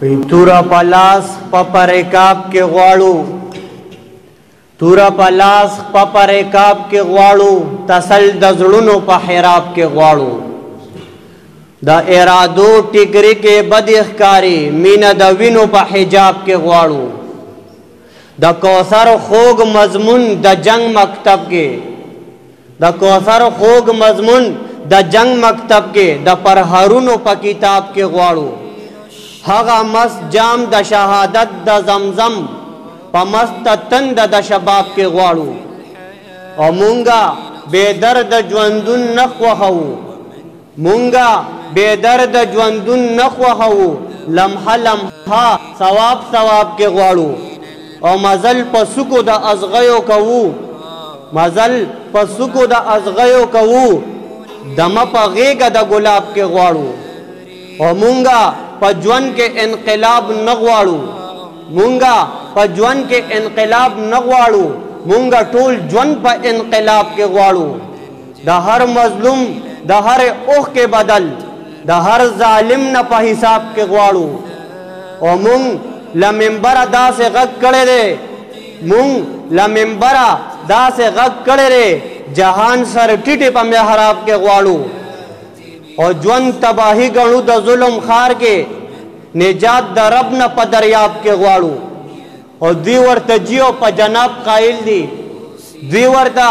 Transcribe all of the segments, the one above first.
تورا پلاس پپریکاب کې غواړو، تورا پلاس پپریکاب کې غواړو، تسل د زړونو په حراب کې غواړو. د ارادو ټیګری کې بد ښکاری، مینه د وینو په حجاب کې غواړو. د کوثر خوږ مضمون د جنگ مکتب کې، د کوثر خوږ مضمون د جنگ مکتب کې، د پرهارونو په کتاب کې غواړو. هغه مست جام د شهادت د زمزم په مست تند د شباب کې غواړو. او مونږه بے درد ژوندون نه خوښوو، مونږه بے درد ژوندون نه خوښوو، لمحه لمحه ثواب ثواب کې غواړو. او مزل په سکو د ازغیو کوو، مزل په سکو د ازغیو کوو، دمه په غیږه د ګلاب کې غواړو. او مونږه په ژوند کې انقلاب نه غواړو، مونږه په ژوند کې انقلاب نه غواړو، مونږه ټول ژوند په انقلاب کې غواړو. د هر مظلوم د هر اوخ کې بدل، د هر ظالم نه په حساب کې غواړو. او مونږ له منبره داسې غږ کړی دی، مونږ له منبره داسې غږ کړی دی، جهان سر ټیټې په محراب کې غواړو. او ژوند تباہی ګڼو د ظلم خار کې، نجات د رب نه په دریاب کې غواړو. او دوی ورته جیو په جناب قائل دي، دوی ورته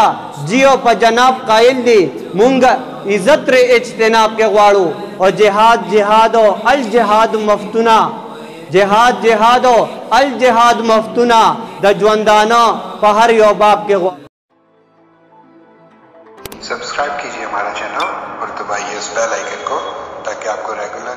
جیو په جناب قائل دي، مونږ عزت ر اجتناب کې غواړو. او جهاد جهاد او الجهاد مفتونه، جهاد جهاد او الجهاد مفتونه د ژوندانه په هر یو باب کې غواړو. सब्सक्राइब कीजिए हमारा चैनल और दबाइए इस बेल आइकन को ताकि आपको रेगुलर